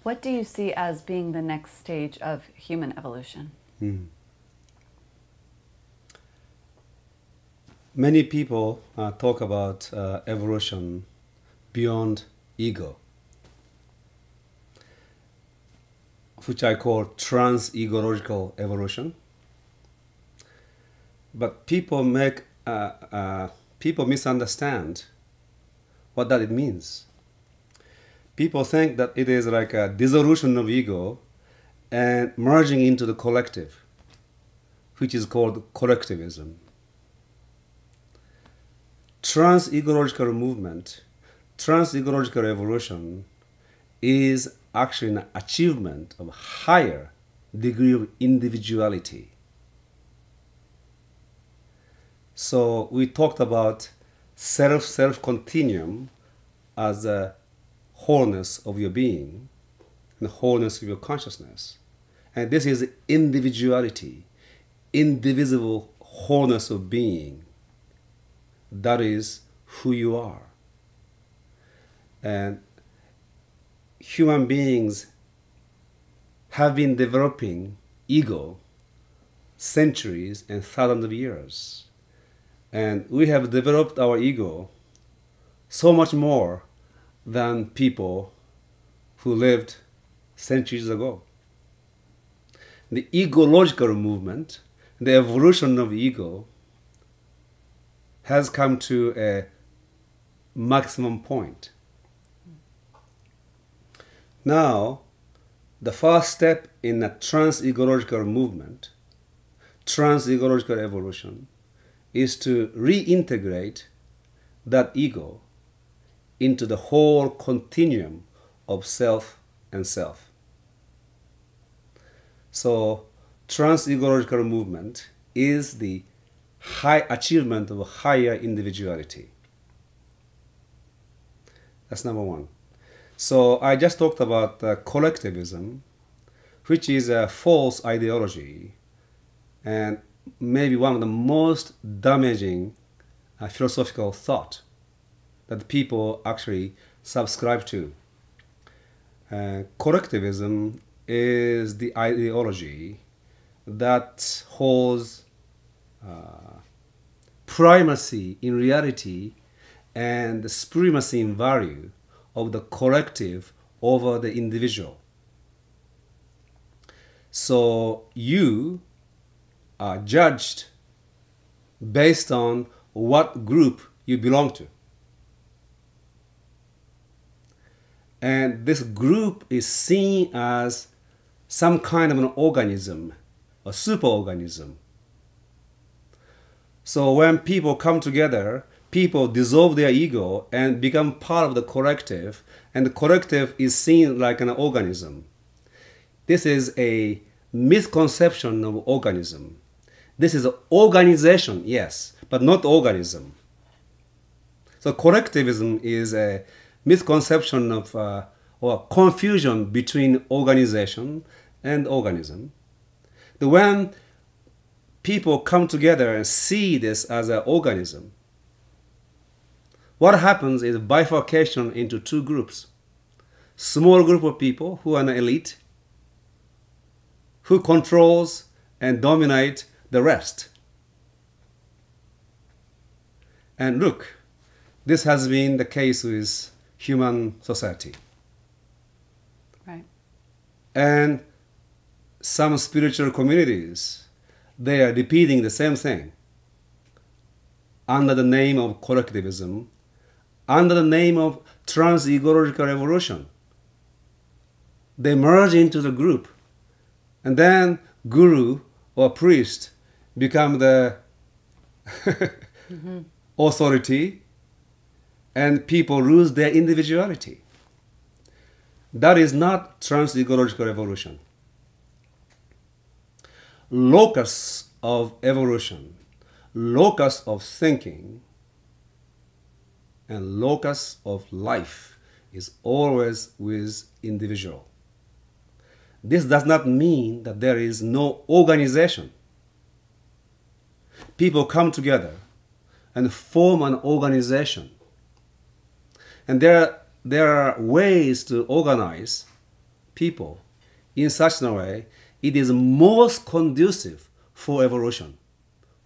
What do you see as being the next stage of human evolution? Many people talk about evolution beyond ego, which I call trans-egological evolution. But people misunderstand what that it means. People think that it is like a dissolution of ego and merging into the collective, which is called collectivism. Trans-egological movement, trans-egological evolution is actually an achievement of a higher degree of individuality. So we talked about self continuum as a wholeness of your being and the wholeness of your consciousness. And this is individuality, indivisible wholeness of being. That is who you are. And human beings have been developing ego centuries and thousands of years. And we have developed our ego so much more than people who lived centuries ago. The egological movement, the evolution of ego, has come to a maximum point. Now, the first step in a trans-egological movement, trans-egological evolution, is to reintegrate that ego into the whole continuum of self and self. So, trans-egological movement is the high achievement of a higher individuality. That's number one. So I just talked about collectivism, which is a false ideology and maybe one of the most damaging philosophical thought that people actually subscribe to. Collectivism is the ideology that holds primacy in reality and the supremacy in value of the collective over the individual. So you are judged based on what group you belong to. And this group is seen as some kind of an organism, a superorganism. So when people come together, people dissolve their ego and become part of the collective, and the collective is seen like an organism. This is a misconception of organism. This is an organization, yes, but not organism. So collectivism is a misconception of or confusion between organization and organism. When people come together and see this as an organism, what happens is bifurcation into two groups. Small group of people who are an elite, who controls and dominate the rest. And look, this has been the case with human society. Right. And some spiritual communities, they are repeating the same thing under the name of collectivism, under the name of trans-egological evolution. They merge into the group, and then guru or priest become the authority, and people lose their individuality. That is not trans-egological evolution. Locus of evolution, locus of thinking, and locus of life is always with individual. This does not mean that there is no organization. People come together and form an organization. And there are ways to organize people in such a way, it is most conducive for evolution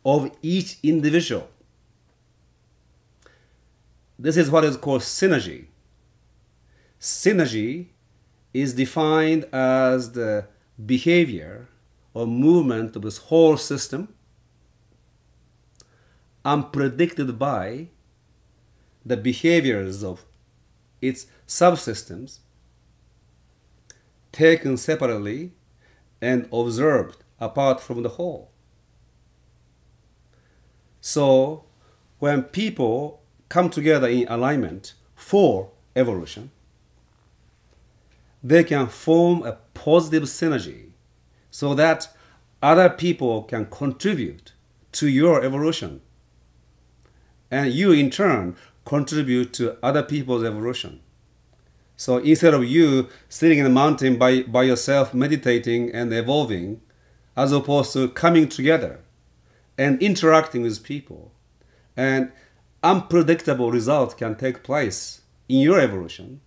of each individual. This is what is called synergy. Synergy is defined as the behavior or movement of this whole system, unpredicted by the behaviors of its subsystems, taken separately and observed apart from the whole. So when people come together in alignment for evolution, they can form a positive synergy so that other people can contribute to your evolution. And you, in turn, contribute to other people's evolution. So instead of you sitting in the mountain by yourself, meditating and evolving, as opposed to coming together and interacting with people, and unpredictable results can take place in your evolution,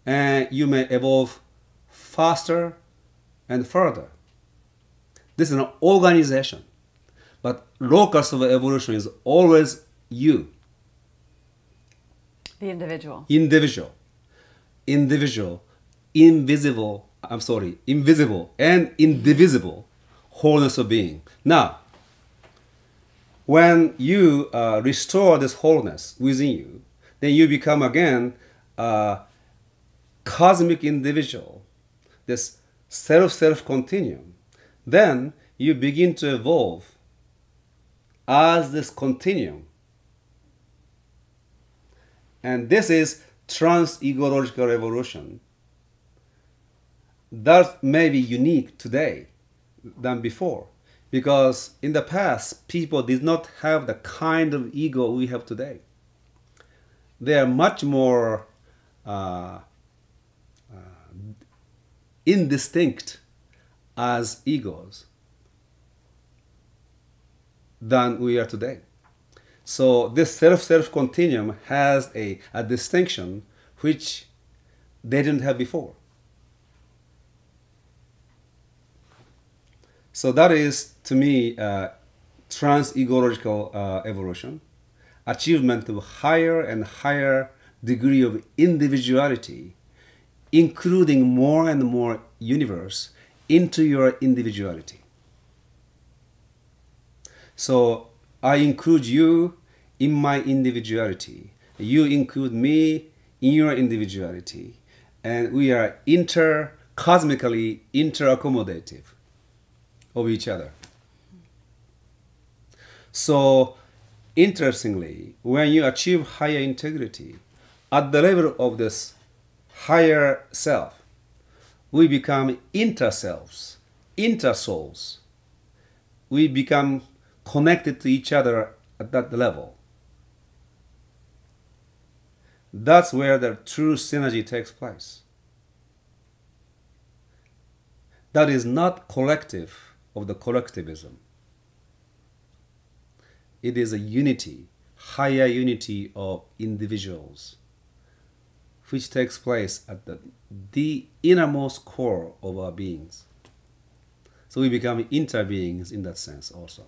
and you may evolve faster and further. This is an organization, but locus of evolution is always you. The individual. Invisible and indivisible wholeness of being. Now, when you restore this wholeness within you, then you become again a cosmic individual, this self-self continuum. Then you begin to evolve as this continuum. And this is trans-egological evolution that may be unique today than before. Because in the past, people did not have the kind of ego we have today. They are much more indistinct as egos than we are today. So this self-self continuum has a distinction which they didn't have before. So that is, to me, trans-egological evolution, achievement of higher and higher degree of individuality, including more and more universe into your individuality. So I include you in my individuality. You include me in your individuality. And we are cosmically interaccommodative of each other. So interestingly, when you achieve higher integrity, at the level of this higher self, we become interselves, intersouls. We become connected to each other at that level. That's where the true synergy takes place. That is not collective of the collectivism. It is a unity, higher unity of individuals, which takes place at the innermost core of our beings. So we become interbeings in that sense also.